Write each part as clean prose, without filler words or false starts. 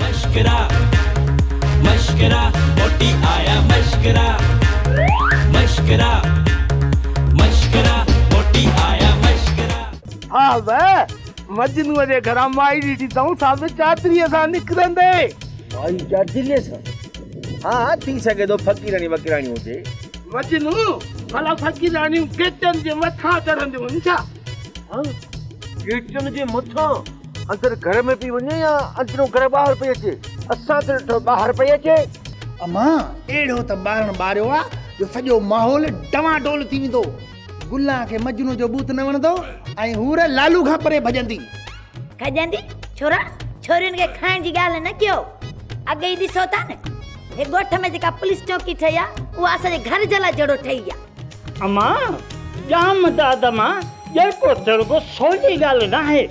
मशकरा मशकरा मोटी आया मशकरा मशकरा मशकरा मोटी आया मशकरा। हाँ वे मजनू जे घरा माई ॾिठी अथऊं साहिब चातरीअ सां निकिरंदे। माई चातरीअ सां? हाँ थी सघे थो फ़क़ीराणी वकीराणी हुजे। मजनू भला फ़क़ीराणियूं गेटनि जे मथां चढ़ंदियूं आहिनि छा? हाँ गेटनि जे मथां अंदर घर में पई वञे या अंदरों घर ॿाहिरि पई अचे? असां त ॾिठो ॿाहिरि पई अचे। अम्मा अहिड़ो त ॿारनि ॿारियो आहे जो सॼो माहौल डवाडोल थी वेंदो। गुल्ला खे मजनू जो बूत न वणंदो ऐं हूर लालू खां परे भॼंदी। खजंदी छोरा छोरियुनि खे खाइण जी ॻाल्हि न कयो। अॻे ई ॾिसो था न हे ॻोठ में जेका पुलिस चौकी ठही आहे उहा असांजे घर जे लाइ जहिड़ो ठही आहे। अम्मा जाम दादा मां ॼड़को तड़को सोची ॻाल्हि न आहे।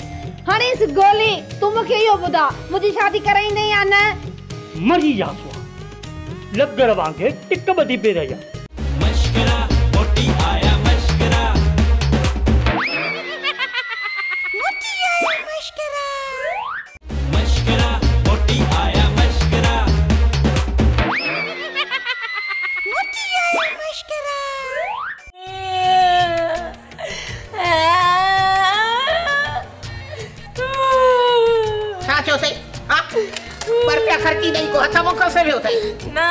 हाणे इस गोली तू मूंखे इहो ॿुधा मुंहिंजी शादी कराईंदे या न? मरी जासो लॻड़ वांगुरु टिक ॿधी पई रही आहे। मशकरा मोटी आया मशकरा मोटी आया मशकरा मशकरा मोटी आया मशकरा मोटी आया मशकरा। छो सही हाँ पर क्या खर्ची नहीं को हथा मुख से भी होतई ना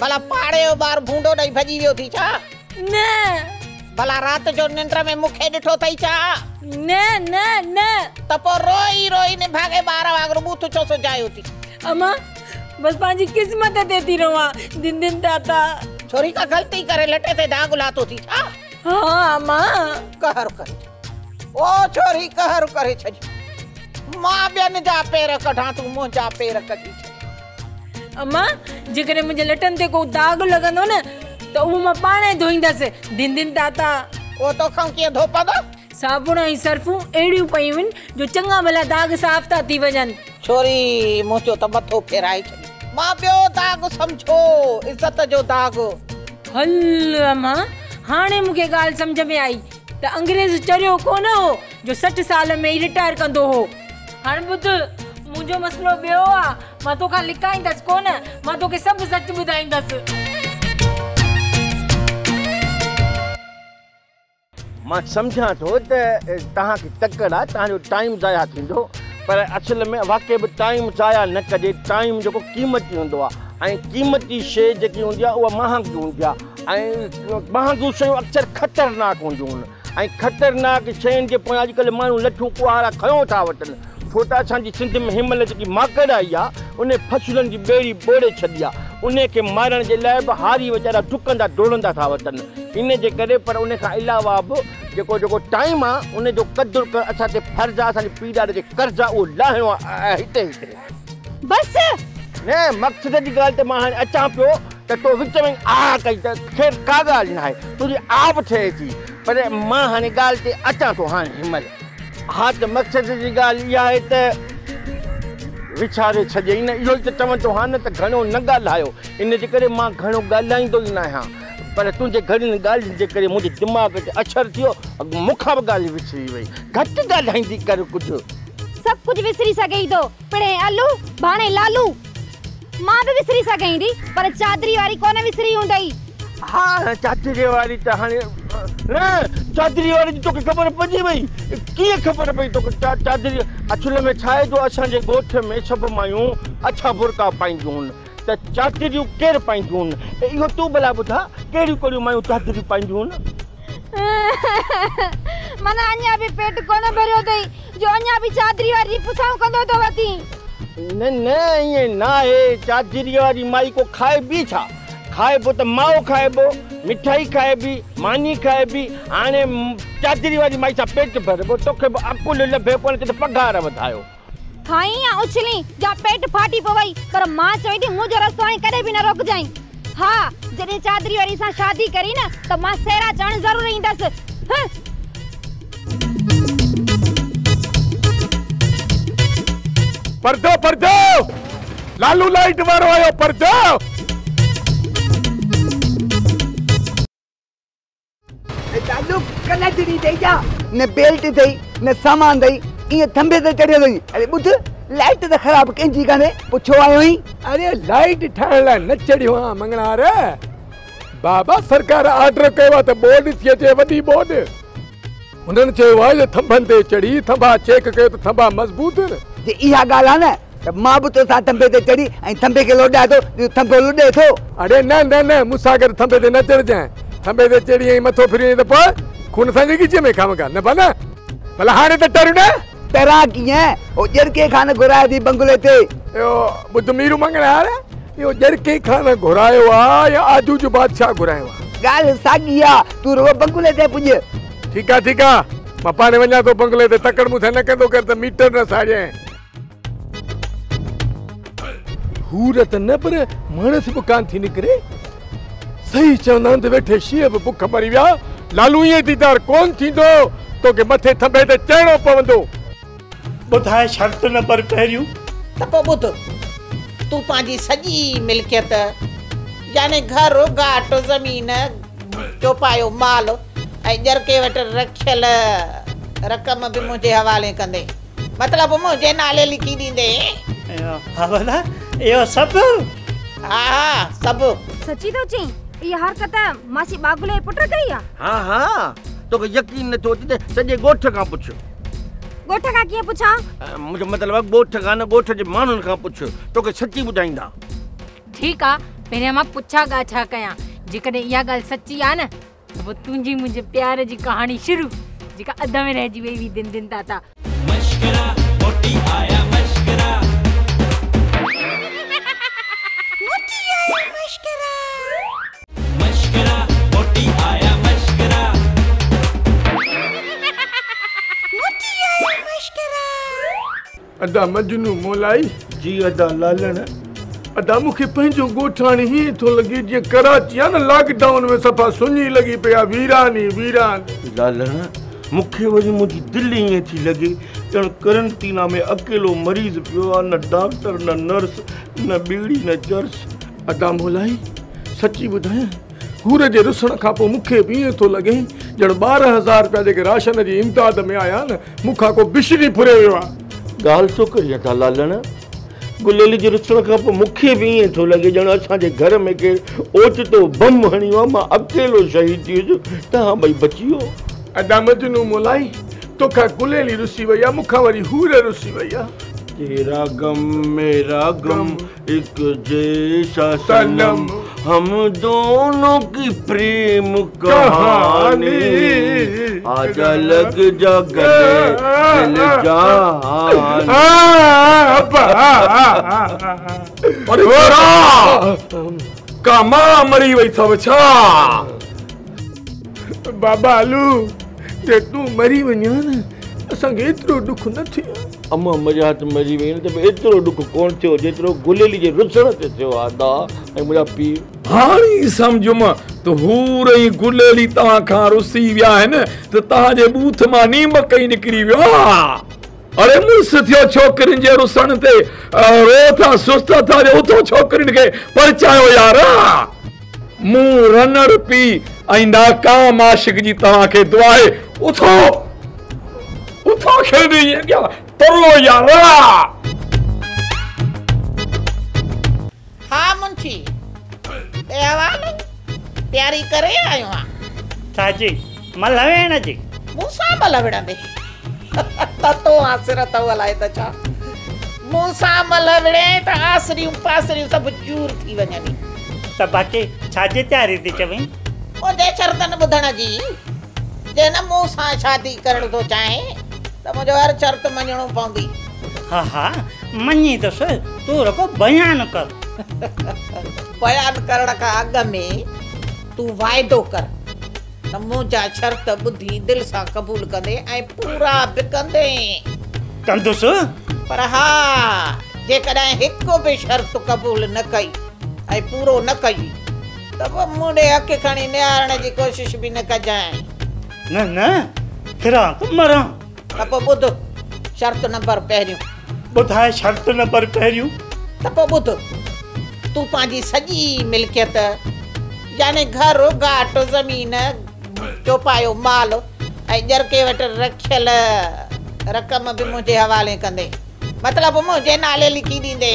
भला पाड़े ओ बार भूंडो नहीं भजी वियो थी छा? ना भला रात जो निंद्र में मुखे ॾिठो थई छा? ना ना ना त पो रोई रोई ने भागे बार वांगुरु बूथ छो सुजायो थी? अम्मा बस पांजी किस्मत देती रहा दिन दिन दाता। छोरी का गलती करे लटे ते दाग लातो थी छा? हाँ अम्मा कहर करे ओ छोरी कहर करे छज मां ॿियनि जा पेर कढां तूं मुंहिंजा पेर कढी। अम्मा जेकॾहिं मुंहिंजे लटनि ते को दाग लॻंदो न त उहो मां पाण ई धोईंदसि दिन दिन दाता। ओ तोखां कीअं धोपंदो? साबुण ऐं सर्फूं अहिड़ियूं पयूं आहिनि जो चङा भला दाग साफ़ था थी वञनि। छोरी मुंहिंजो त मथो फेराए छॾी। मां ॿियो दाग सम्झो इज़त जो दाग। हल अम्मा हाणे मूंखे ॻाल्हि सम्झ में आई त अंग्रेज़ चरियो कोन हो जो 60 साल में ई रिटायर कंदो हो। हाणे ॿुध मुंहिंजो मसलो ॿियो आहे। मां तोखां लिकाईंदसि कोन मां तोखे सभु सच ॿुधाईंदसि। मां सम्झां थो त तव्हांखे तकड़ आहे तव्हांजो टाइम ज़ाया थींदो पर असल में वाक़ई बि टाइम ज़ाया न कजे। टाइम जेको क़ीमती हूंदो आहे ऐं क़ीमती शइ जेकी हूंदी आहे उहा महांगी हूंदी आहे ऐं महांगियूं शयूं अक्सर ख़तरनाक हूंदियूं आहिनि ऐं ख़तरनाक शयुनि जे पोयां अॼुकल्ह माण्हू लठूं कुहाड़ा खयों था वठनि। छो त असांजी सिंध में हिनमहिल जेकी माकड़ आई आहे उन फसुलनि जी ॿेड़ी ॿोड़े छॾी आहे। उन खे मारण जे लाइ बि हारी वीचारा डुकंदा डोड़ंदा था वठनि। इन जे करे पर उन खां अलावा बि जेको टाइम आहे उन जो क़दुरु करणु असां ते फर्ज़ु आहे। असांजी पीढ़ी जे कर्ज़ आहे उहो लाहिणो आहे हिते हिते। बस न मक़सद जी ॻाल्हि ते मां हाणे अचां पियो त तो विच में आ कई त ख़ैर का ॻाल्हि न आहे तुंहिंजी आप थिए थी पर मां हाणे ॻाल्हि ते अचां थो हाणे हिनमहिल। हा त मक़सद जी ॻाल्हि इहा आहे त विछारे छॾे न इहो ई त चवंदो हा न त घणो न ॻाल्हायो। इन जे करे मां घणो ॻाल्हाईंदो ई न आहियां पर तुंहिंजे घणनि ॻाल्हियुनि जे करे मुंहिंजे दिमाग़ ते असरु थियो मूंखां बि ॻाल्हि विसरी वई। घटि ॻाल्हाईंदी कर कुझु सब कुछ विसरी सघे थो पिणे आलू भाणे लालू। मां बि विसरी सघां थी पर चादरी वारी कोन विसरी हूंदई। हाँ चादरी वारी त हाणे न चादरी वारी तोखे ख़बर पइजी वई? कीअं ख़बर पई तोखे चादरी? असुल में छा आहे जो असांजे ॻोठ में सभु मायूं अछा बुरका पाईंदियूं आहिनि त चादरियूं केरु पाईंदियूं आहिनि? इहो तूं भला ॿुधा कहिड़ियूं कहिड़ियूं मायूं चादरियूं पाईंदियूं आहिनि? माना अञा बि पेट कोन भरियो अथई जो अञा बि चादरी वारी पुछाऊं कंदो अथव थी। न न ईअं न आहे। चादरी वारी माई को खाए बि छा? खाइबो त माओ खाइबो मिठाई खाइबी मानी खाइबी। हाणे चादरी वारी माई सां पेट भरबो तोखे बि अकुल लभे कोन त पघार वधायो। खाई या उछली जा पेट फाटी पवई पर मां चई थी मुंहिंजो रस्तो हाणे कॾहिं बि न रोकजांइ। हा जॾहिं चादरी वारी सां शादी करी न त मां सेरा चवण ज़रूर ईंदसि। पर्दो पर्दो लालू लाइट वारो आयो पर्दो। लालू कलजड़ी दे जा न बेल्ट दई न सामान दई इए थंबे ते चढ़ियो दई। अरे बुध लाइट त ख़राब कंहिंजी कान्हे पुछो आयो ही। अरे लाइट ठाहिण लाइ न चढ़ियो आहियां मंगणार। बाबा सरकार ऑर्डर कयो आहे त बोर्ड थी अचे वॾी बोर्ड। हुननि चयो आहे त थंभनि ते चढ़ी थंभा चेक कयो त थंभा मज़बूत आहिनि। जे इहा ॻाल्हि आहे न त मां बि तोसां थंभे ते चढ़ी ऐं थंभे खे लोॾां थो थंभो लुॾे थो। अरे न न न मूंसां गॾु थंभे ते न चढ़जांइ। थंभे ते चढ़ी ऐं मथो फिरी त पोइ खून असांजे खीचे में खामका न भला भला हाणे त टरू न तरां कीअं हो ॼरके खान घुराए थी बंगले ते। इहो ॿुध मीरू मंगणार इहो ॼरके खान घुरायो आहे या आजू जो बादशाह घुरायो आहे? ॻाल्हि साॻी आहे तूं रुगो बंगले ते पुॼ। ठीकु आहे ठीकु आहे मां पाणे वञा थो बंगले ते तकड़ मूंखे न कंदो कर त मीटर न साड़ियां। हूर त न पर मानस बि कान थी निकिरे। सही चवंदा आहिनि त वेठे शींहं बि बुख मरी विया। लालू ईअं दीदार कोन थींदो तोखे मथे थंभे ते चढ़णो पवंदो। ॿुधाए शर्त न पर पहिरियों त पोइ ॿुध तूं पंहिंजी सॼी मिल्कियत यानी घर घाट ज़मीन चौपायो माल ऐं ॼरके वटि रखियल रक़म बि मुंहिंजे हवाले कंदे मतिलबु मुंहिंजे नाले लिखी ॾींदे। हा भला इहो सभु? हा हा सभु। सची थो चई इहा हरकत मासी बागुले पुट कई आहे? हा हा तोखे यकीन नथो अचे त सॼे ॻोठ खां पुछ। ॻोठ खां कीअं पुछां? मुंहिंजो मतिलबु आहे ॻोठ खां न ॻोठ जे माण्हुनि खां पुछ तोखे सची ॿुधाईंदा। ठीकु आहे पहिरियां मां पुछा ॻा छा कयां। जेकॾहिं इहा ॻाल्हि सची आहे न त पोइ तुंहिंजी मुंहिंजे प्यार जी कहाणी शुरू जेका अध में रहिजी वई हुई दिन दिन ताता। मशकरा मोटी आया मशकरा मशकरा मोटी आया मशकरा अदा मजनू मोलाई जी अदा लालण अदा मूंखे पंहिंजो ॻोठ हाणे हीअं थो लॻे जीअं कराची आहे न लॉकडाउन में सफ़ा सुञी लॻी पई आहे वीरानी वीरानी। लालण मूंखे वरी मुंहिंजी दिलि ईअं थी लॻे ॼण करंटीना में अकेलो मरीज़ पियो आहे न डॉक्टर न नर्स न बीड़ी न चर्च। अदा मोलाई सची ॿुधायां हूर जे रुसण खां पोइ मूंखे बि ईअं थो लॻे ॼण 12,000 रुपया जेके राशन जी इमदाद में आया न मूंखां को बिशरी फुरे वियो आहे। ॻाल्हि छो करी था लालण गुलेली जे रुसण खां पोइ मूंखे बि ईअं थो लॻे ॼण असांजे घर में केरु ओचितो बम हणी वियो मां अकेलो शहीद थी वियुसि तव्हां ॿई बची वियो। अदा मजनू मोलाई तोखां गुलेली रुसी वई आहे मूंखां वरी हूर रुसी वई आहे। तेरा गम मेरा गम एक जैसा सनम हम दोनों की प्रेम कहानी आजा लग जा गले दिल जान। अरे का मां मरी वई अथव छा? बाबा आलू जे तूं मरी वञा न असांखे एतिरो दुख न थियो। अम्मा मुंहिंजा हथ मरी वई त एतिरो दुख कोन थियो जेतिरो गुलेली जे रुसण ते थियो आहे अदा ऐं मुंहिंजा पीउ। हाणे सम्झो मां त हूर ऐं गुलेली तव्हां खां रुसी विया आहिनि त तव्हांजे बूथ मां नीम कई निकिरी वियो आहे। अरे मुड़ुस थियो छोकिरियुनि जे रुसण ते रो था सुस्त था जो उथो छोकिरियुनि खे परचायो यार। मूं रनर पी ऐं नाकाम आशिक जी तव्हांखे दुआ आहे उथो उथो खेॾी तरो यार। हा मुंशी हवाले तयारी करे आयो आहियां। छाजी मलवेण जी? मूंसां मलवण में तो आसिर तो हलाए त छा मूंसां मलवणे त आसरियूं पासरियूं सभु चूर थी वञनि। त बाक़ी छाजी तयारी थी चवीं? मुंहिंजे शर्तनि ॿुधण जी जे न मूंसां शादी करण थो चाहे त मुंहिंजो हर शर्त मञणो पवंदी। हा हा मञींदुसि तूं रुगो बयानु कर। बयानु करण खां अॻु में तूं वाइदो कर त मुंहिंजा शर्त ॿुधी दिलि सां क़बूल कंदे ऐं पूरा बि कंदे। कंदुसि पर हा जेकॾहिं हिकु बि शर्त क़बूल न कई ऐं पूरो न कई त पोइ मुंडे हक़ खणी निहारण जी कोशिश बि न कजांइ। न न फिरां मरां। त पोइ ॿुध शर्त नंबर पहिरियों। ॿुधाए शर्त नंबर पहिरियों। त पोइ ॿुध तूं पंहिंजी सॼी मिल्कियत यानी घर घाट ज़मीन चौपायो माल ऐं ॼरके वटि रखियल रक़म बि मुंहिंजे हवाले कंदे मतलब मुझे नाले लिखी दींदे।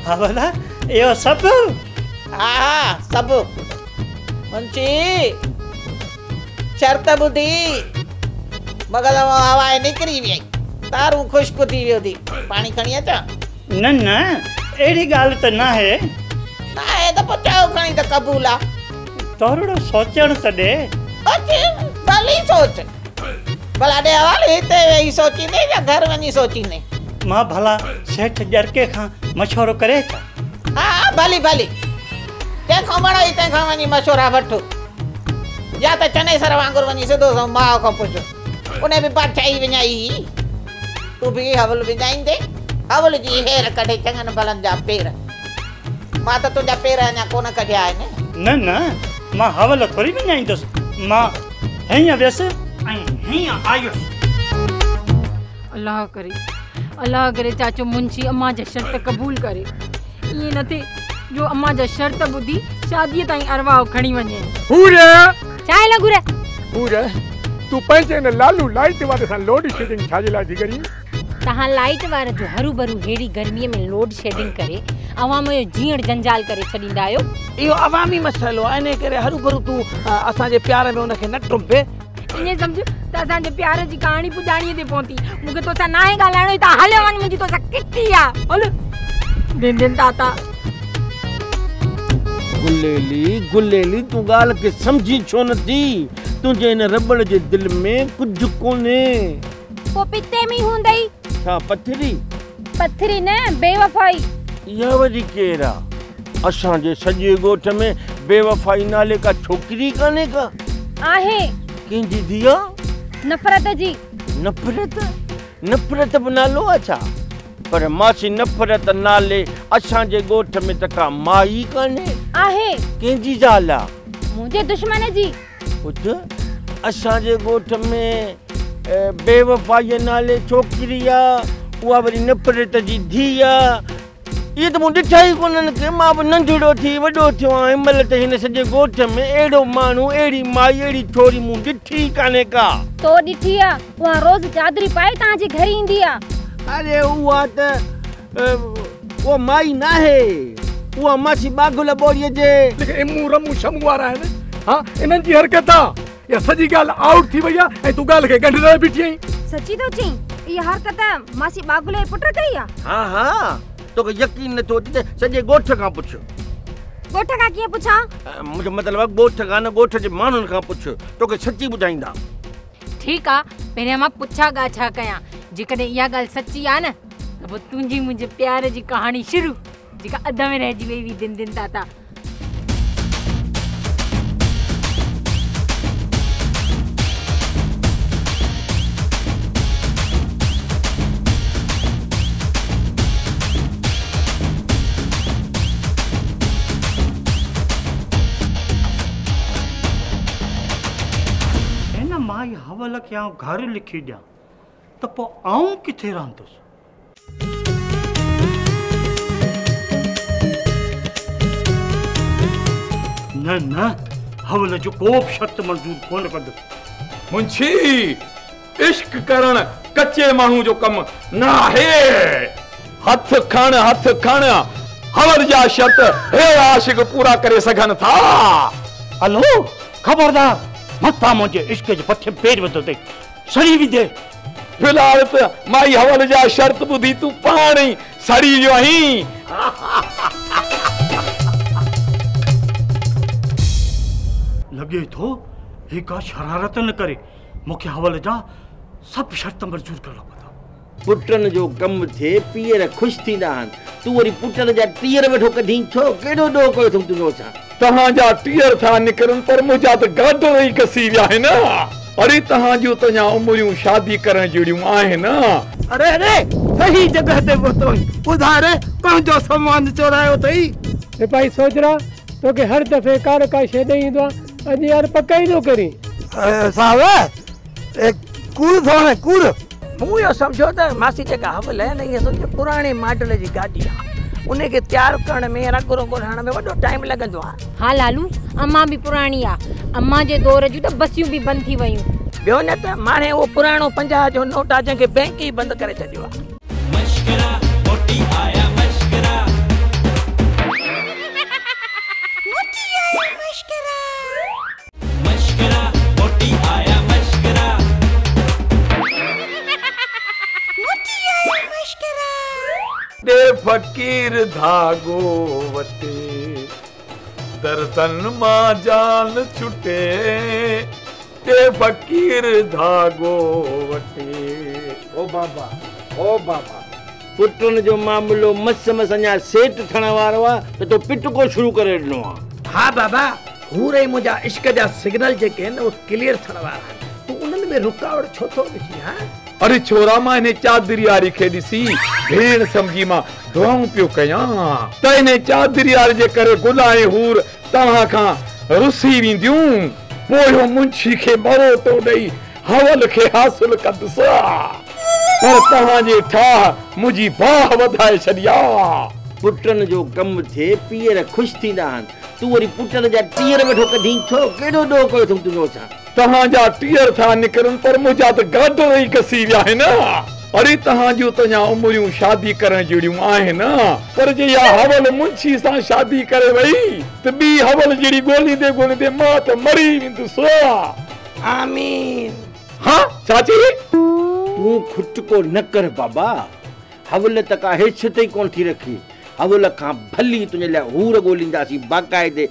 हवला यो सब हाँ सब मुंशी शर्त बुधी मगर हवाए निकरी वी तारू खुश्क थी वियो थी पानी खणी अचा न न एड़ी गाल त ना है त पोइ चयो खणी त क़बूल आ तोरो सोचण त दे अच्छी भली सोच भला दे हवाले हिते वेही सोचींदे या घर वञी सोचींदे मां भला सेठ जरके खां मशवरो करे था हाँ भली भली तंहिंखां बणाई तंहिंखां वञी मशवरा वठो या त चने सर वांगुरु वञी सिधो सो माउ खां पुछ उन बि पाठाई विञाई तूं बि हवल विञाईंदे हवल जी हेर कढे चङनि भलनि जा पेर मां त तुंहिंजा पेर अञा कोन कढिया आहिनि न न मां हवल थोरी विञाईंदुसि मां हीअं वियसि ऐं हीअं आयुसि अल्लाह करे चाचो मुंशी अम्मा जा शर्त क़बूल करे ये न थे जो अम्मा जा शर्त बुधी शादी ताईं अरवा खणी वञे पूरे चाय लगुरे पूरे तू पंहिंजे न लालू लाइट वारे सां लोड शेडिंग छाजे लाइ थी करी तहां लाइट वारे जो हरू भरू हेड़ी गर्मीअ में लोड शेडिंग करे अवाम जो जीअण जंजाल करे छॾींदा आहियो इहो अवामी मसइलो आहे इन करे हरू भरू तूं असांजे प्यार में उनखे न टुंबे ईअं सम्झ त असांजे प्यार जी कहाणी पुॼाणीअ ते पहुती मूंखे तोसां नाहे ॻाल्हाइणो ई त हलियो वञ मुंहिंजी तोसां किटी आहे हल दिन दिन ताता गुलेली तूं ॻाल्हि खे सम्झी छो नथी तुंहिंजे हिन रबड़ जे दिलि में कुझु कोन्हे पोइ पिते में हूंदई छा पथरी न बेवफाई इहा वरी केरु आहे असांजे सॼे ॻोठ में बेवफाई नाले का छोकिरी कान्हे का आहे कंहिंजी धीअ नफ़रत जी नफ़रत बि नालो आहे छा पर मासी नफ़रत नाले असांजे ॻोठ में त का माई कान्हे आहे कंहिंजी ज़ाल आहे मुंहिंजे दुश्मन जी पुट असांजे ॻोठ में बेवफाईअ नाले छोकिरी आहे उहा वरी नफ़रत जी धीउ आहे इहे त मूं ॾिठा ई कोन्हनि के मां बि नंढड़ो थी वॾो थियो आहियां हिनमहिल त हिन सॼे ॻोठ में अहिड़ो माण्हू अहिड़ी माई अहिड़ी छोरी मूं ॾिठी कान्हे का तो ॾिठी आहे उहा रोज़ चादरी पाए तव्हांजे घर ईंदी आहे अरे उहा त उहा माई नाहे उहा मासी बागुल ॿोड़ीअ जे एमू रमू शमू वारा आहिनि हा इन्हनि जी हरकत आहे या सॼी ॻाल्हि आउट थी वई आहे ऐं तूं ॻाल्हि खे गंढे बीठी आहीं सची थो चई इहा हरकत मासी बागुल जे पुट कई आहे हा तोखे यकीन नथो अचे त सॼे ॻोठ खां पुछ ॻोठ खां कीअं पुछां मुंहिंजो मतिलबु आहे ॻोठ खां न ॻोठ जे माण्हुनि खां पुछ तोखे सची ॿुधाईंदा ठीकु आहे पहिरियां मां पुछा ॻा छा कयां जेकॾहिं इहा ॻाल्हि सची आहे न त पोइ तुंहिंजी मुंहिंजे प्यार जी कहाणी शुरू जेका अध में रहिजी वई हुई दिन दिन ताता मां हवल खे घर लिखी ॾियां त पोइ आऊं किथे रहंदुसि न हवल जो को बि शर्त मंज़ूर कोन कंदुसि मुंशी इश्क करण कच्चे माण्हू जो कम न आहे हथ खण हवल जा शर्त हे आशिक पूरा करे सघनि था हलो खबरदार मथा मुंहिंजे इश्क जे पथे पेर वधो अथई सड़ी वेंदे फिलहाल त माई हवल जा शर्त ॿुधी तूं पाण ई सड़ी वियो आहीं लॻे थो ही का शरारत न करे मूंखे हवल जा सभु शर्त मंज़ूर करणो पवंदा पुटनि जो कमु थिए पीअर ख़ुशि थींदा आहिनि तूं वरी पुटनि जा टीअर वेठो कढी छो केॾो ॾोह कयो अथऊं तुंहिंजो सां तव्हांजा टीअर था निकिरनि पर मुंहिंजा त गाडो ई कसी विया आहिनि अरे तव्हां जूं त अञा उमिरियूं शादी करण जहिड़ियूं आहिनि अरे सही जगह ते पहुतो ॿुधाए कंहिंजो सामान चोरायो अथई भाई सोच रहा तो के हर दफे कार का शे ॾेई ईंदो आहे अॼु यार पका ई थो करी साहब कूड़ थो हाणे कूड़ मूं इहो सम्झो त मासी जेका हवल आहे न इहा सम्झो पुराणे मॉडल जी गाॾी आहे उनखे तयारु करण में रंग रोग हणण में वॾो टाइम लॻंदो आहे हा लालू अम्मा बि पुराणी आहे अम्मा जे दौर जूं त बसियूं बि बंदि थी वयूं ॿियो न त माणे उहो पुराणो 50 जो नोट आहे जंहिंखे बैंक ई बंदि करे छॾियो आहे दे फ़कीर धागो वटे दर्दन मां जान छुटे दे फ़कीर धागो वटे। ओ बाबा पुटन जो मामलो मस मस अञा सेट थियण वारो आहे त तो पिटको शुरू करे ॾिनो आहे। हाँ बाबा हू रही मुंहिंजा इश्क जा सिग्नल जेके आहिनि उहे क्लियर थियण वारा आहिनि, तूं उन्हनि में रुकावट छो थो विझी? हाँ अरे छोरा मां हिन चादरियारी खे ॾिसी भेण सम्झी मां दुआऊं पियो कयां त हिन चादरियार जे करे गुल ऐं हूर तव्हां खां रुसी वेंदियूं, पोइ मुंशी खे मरो तो ॾेई हवल खे हासिल कंदुसि, पर तव्हांजे ठाह मुंहिंजी बाह वधाए छॾिया। पुटन जो कम थे पीअर ख़ुशि थींदा आहिनि, तूं वरी पुटन जा टीअर वेठो कढी छो? केॾो ॾोह कयो अथऊं तुंहिंजो छा? तव्हांजा टीअर था निकिरनि पर मुंहिंजा त गाडर ई कसी विया आहिनि। अरे तव्हां जूं त अञा उमिरियूं शादी करण जहिड़ियूं आहिनि, पर जे इहा हवल मुंशी सां शादी करे वई त ॿी हवल जहिड़ी ॻोल्हींदे ॻोल्हींदे मां त मरी वेंदुसि। आमीन। हाँ चाची तूं खुटको न कर बाबा, हवल त का हेठि ताईं कोन थी रखी, हवल खां भली तुंहिंजे लाइ हूर ॻोल्हींदासीं बाक़ाइदे।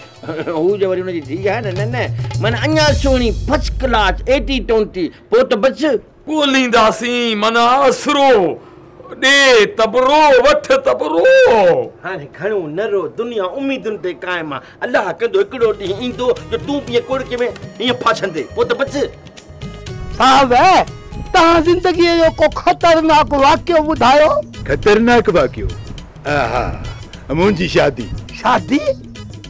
हू जो वरी हुनजी धीउ आहे न माना अञा सुहिणी फर्स्ट क्लास 80-20, पोइ त बस ॻोल्हींदासीं माना असरो ॾे तबरो वठ तबरो। हाणे घणो न रो, दुनिया उम्मीदुनि ते क़ाइम आहे, अलाह कंदो हिकिड़ो ॾींहुं ईंदो जो तूं बि कुड़के में ईअं फाछंदे, पोइ त बस। साहब तव्हां ज़िंदगीअ जो को ख़तरनाक वाक़ियो ॿुधायो। ख़तरनाक वाक़ियो? मुंहिंजी शादी। शादी?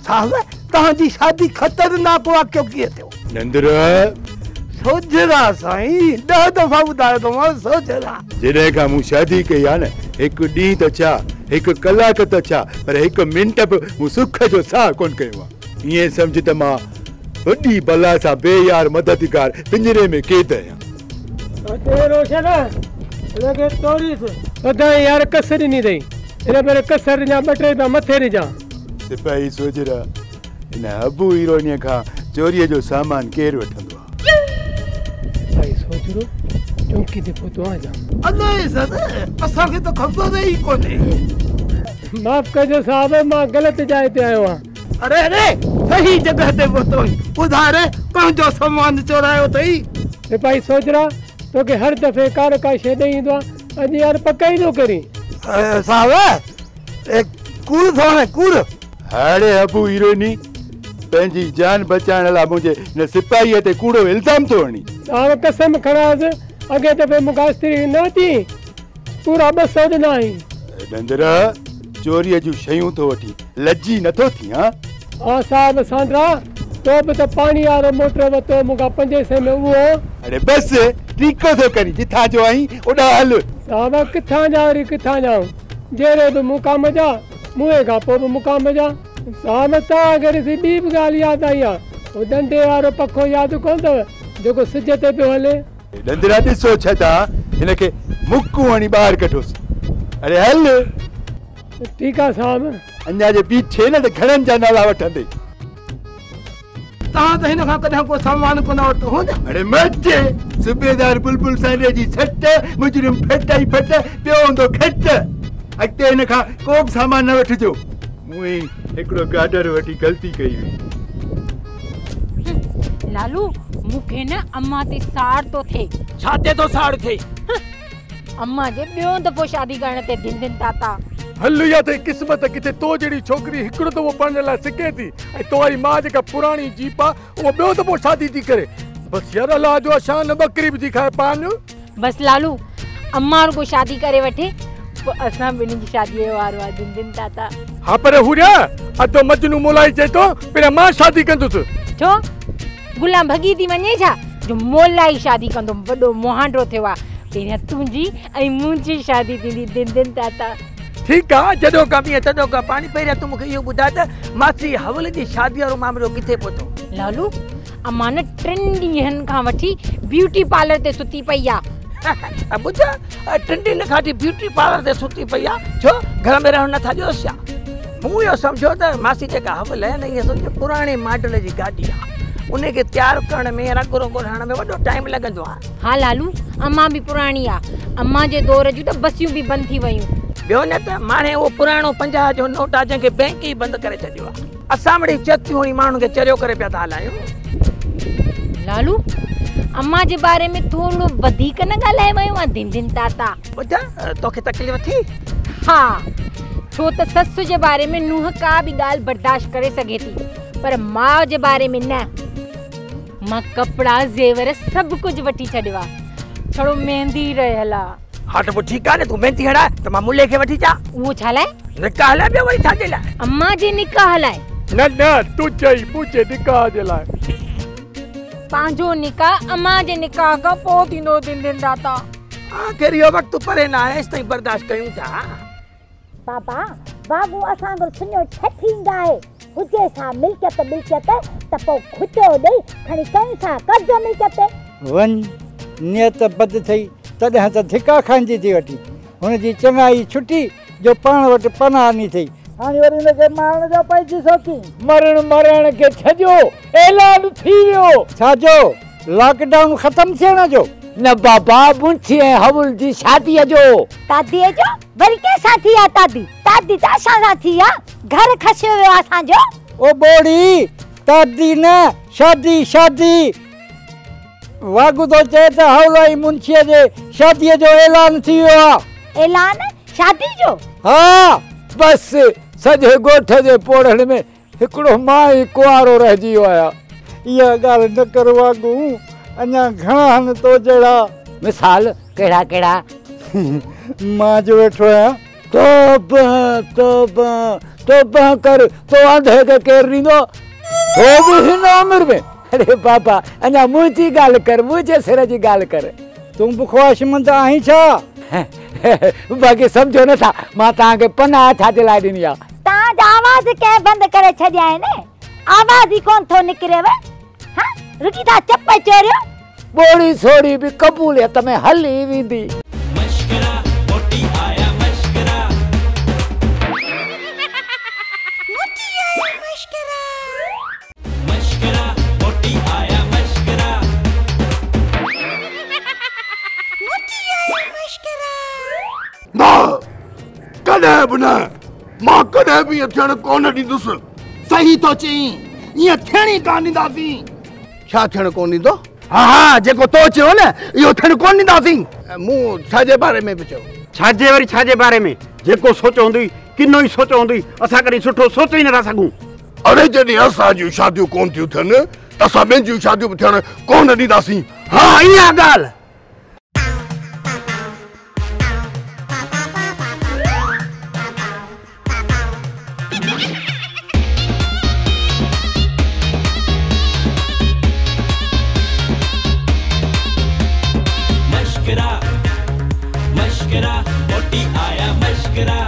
साहब तव्हांजी शादी ख़तरनाक वाक़ियो कीअं थियो? नंदरा सोझरा साईं, 10 दफ़ा ॿुधायो तो मां सोझरा। जॾहिं खां मूं शादी कई आहे न, हिकु ॾींहुं त छा हिकु कलाक त छा पर हिकु मिंट बि मूं सुख जो साह कोन कयो आहे। ईअं सम्झ त मां वॾी बला सां बेयार मददगार पिंजरे में क़ैद आहियां। रोशन लगे तोड़ी से पता यार कसर नहीं दई इन पर कसर जा बटे पे मथे रे जा। सिपाही सोजरा इन अबू हीरोनीअ खां चोरीअ जो सामान केर वठंदो आहे? भाई सोचरो चौकी ते पोतो आ जा। अल्लाह सद असां के तो खबर ही कोने। माफ कजो साहब, मां गलत जाए ते आयो हां। अरे सही जगह ते पहुतो उधारे कौन जो सामान चोरायो तई? सिपाही सोचरा तो के हर दफे कार का शे दई दो अज यार पक्का न करी। साहब एक कूड़ थोने कूड़ हाड़े अबू हीरोनी पंहिंजी जान बचाइण लाइ मुंहिंजे न सिपाहीअ ते कूड़ो इल्ज़ाम थो हणी। साहब कसम खणास अगे दफे मुगास्त्री न थी पूरा 200 ॾिना आई। डंदरा चोरीअ जूं शयूं थो वठी लज्जी नथो थी? हाँ साहब सांद्रा तो बि त पाणी वारो मोटर वतो मुगा 500 में वो। अरे बस ठीको थो करी, जिथां जो आई ओॾा हल। साहब किथां जा वरी किथां जाऊं, जहिड़े बि मुक़ाम जा मुंहुं खां पोइ बि मुक़ाम जा। साहब तव्हां खे ॾिसी ॿी बि ॻाल्हि यादि आई आहे, उहो डंडे वारो पखो यादि कोन अथव जेको सिज ते पियो हले? डंदरा ॾिसो छा हिनखे मुक्कू हणी ॿाहिरि कढोसि। अरे हल। ठीकु आहे साहब। अञा जे पीछे न त घणनि जा नाला वठंदे। तव्हां त हिन खां कॾहिं को सामान कोन वरितो हो न? अरे मचे सूबेदार बुलबुल साईं जी सट मुजरिम फट ई फट पियो हूंदो खट। अॻिते हिन खां को बि सामान न वठिजो। मूं हिकिड़ो गाडर वठी ग़लती कई हुई। लालू मूंखे न अम्मा ते साड़ तो थे। छाते तो साड़ थे? अम्मा जे ॿियों दफ़ो शादी करण ते दिन दिन ताता। हल या ते क़िस्मत किथे तो जहिड़ी छोकिरी हिकिड़ो दफ़ो पढ़ण लाइ सिखे थी ऐं तोरी मां जेका पुराणी जीप आहे उहो ॿियो दफ़ो शादी थी करे। बसि यार अलाह जो शान बकरी बि थी खाए पान। बसि लालू अम्मा रुगो शादी करे वठे पोइ असां ॿिन्ही जी शादीअ जो वारो आहे दिन दिन ताता। हाँ पर हुरिया अधो मजनू मोलाई चए थो पहिरियां मां शादी कंदुसि। छो गुलाम भगी थी वञे छा जो मोलाई शादी कंदो? वॾो मोहांडो थियो आहे, पहिरियां तुंहिंजी ऐं मुंहिंजी शादी थींदी दिन दिन ताता। ठीक है जदो का पिए तदो का पानी। पहिरियां तूं मूंखे इहो ॿुधाए त मासी हवल जी शादी वारो मामलो किथे पहुतो? लालू अम्मा न 3 ॾींहंनि खां वठी ब्यूटी पार्लर ते सुती पई आहे। ॿुधा 3 ॾींहंनि खां वठी ब्यूटी पार्लर ते सुती पई आहे? छो घर में रहण नथा ॾियोसि छा? मूं इहो सम्झो त मासी जेका हवल आहे न इहा सम्झो पुराणे मॉडल जी गाॾी आहे, उनखे तयारु करण में रंग रुंग हणण में वॾो टाइम लॻंदो आहे। हाँ लालू अम्मा भी पुराणी आहे, अम्मा जे दौर जूं त बसियूं भी बंदि थी वयूं। ॿियो न त माणे उहो पुराणो 50 जो नोट आहे जंहिंखे बैंक ई बंदि करे छॾियो आहे। असां वटि चतियूं माण्हुनि खे चरियो करे पिया था हलायूं। लालू अम्मा जे बारे में थोड़ो वधीक न ॻाल्हाए वयो आहे दिन दिन ताता। ॿुधा तोखे तकलीफ़ थी? हा छो त ससु जे बारे में नुंहुं का बि ॻाल्हि बर्दाश्त करे सघे थी पर माउ जे बारे में न। मां कपिड़ा ज़ेवर सभु कुझु वठी छॾियो आहे छड़ो मेहंदी रहियल आहे। हा त पोइ ठीकु आहे न तूं मेहंदी हणाए त मां मुले खे वठी अचां। उहो छा लाइ? निकाह लाइ ॿियो वरी छाजे लाइ? अम्मा जे निकाह लाइ। न न तुझे ई मुझे निकाह जे लाइ। पंहिंजो निकाह अम्मा जे निकाह खां पोइ थींदो दिन दिन ताता। आख़िर इहो वक़्तु परे न आहे तेसिताईं बर्दाश्त कयूं था। पापा बाबू असांजो सुञो छह थींदा आहे हुजे सा मिल्कियत त पोइ खुचो ॾेई खणी कयूं था कजो मिल्कियत। वन नियत बद थई तॾहिं त धिका खाइजी थी वठी हुनजी चङाई छुटी जो पाण वटि पनाहनी थी हाणे वरी हुनखे मारण जो पइजी सोची मरण खे छॾियो ऐलान थी वियो। छाजो लॉकडाउन ख़तम थियण जो? न बाबा मुंशी ऐं हवल जी शादीअ जो। दादीअ जो वरी कंहिंसां थी आहे? दादी त असां सां थी आहे घर खसियो वियो असांजो। ओ बोड़ी दादी न शादी वागु तो चए त हवलाई मुंशीअ जे शादीअ जो ऐलान थी वियो आहे। ऐलान शादी जो? हा बस सॼे ॻोठ जे पोड़नि में हिकिड़ो मां ई कुंवारो रहिजी वियो आहियां। इहा ॻाल्हि न कर वागू अञा घणा आहिनि तो जहिड़ा। मिसाल कहिड़ा? मां जो वेठो आहियां तोबा कर तो आंधे खे केरु ॾींदो हो बि हिन उमिरि में। अरे बाबा अञा मुंहिंजी ॻाल्हि कर मुंहिंजे सिर जी ॻाल्हि कर। तूं बि ख्वाहिशमंद आहीं छा? बाक़ी सम्झो नथा मां तव्हांखे पनाह छाजे लाइ ॾिनी आहे? तव्हांजा आवाज़ कंहिं बंदि करे छॾिया आहिनि? आवाज़ ई कोन थो निकिरेव। हा रुकी था चप चोरियो ॿोड़ी सोड़ी बि क़बूलियत में हली वेंदी। मशकरा मोटी आया मशकरा मशकरा मोटी आया मशकरा मां कॾहिं बि न मां कॾहिं बि इहो थियण कोन ॾींदुसि। सही तो चई ईअं थियणी कान ॾींदासीं। छा थियण कोन ॾींदो? हा जेको तो चयो न इहो थियण कोन ॾींदासीं। मूं छाजे बारे में बि चयो? छाजे बारे में? जेको सोचो हूंदी किनो ई सोचो हूंदी असां कॾहिं सुठो सोचे ई नथा सघूं। अरे जॾहिं असां जूं शादियूं कोन थियूं थियनि त असां ॿियनि जूं शादियूं बि थियण कोन ॾींदासीं। हा इहा ॻाल्हि मशकरा मोटी आया मशकरा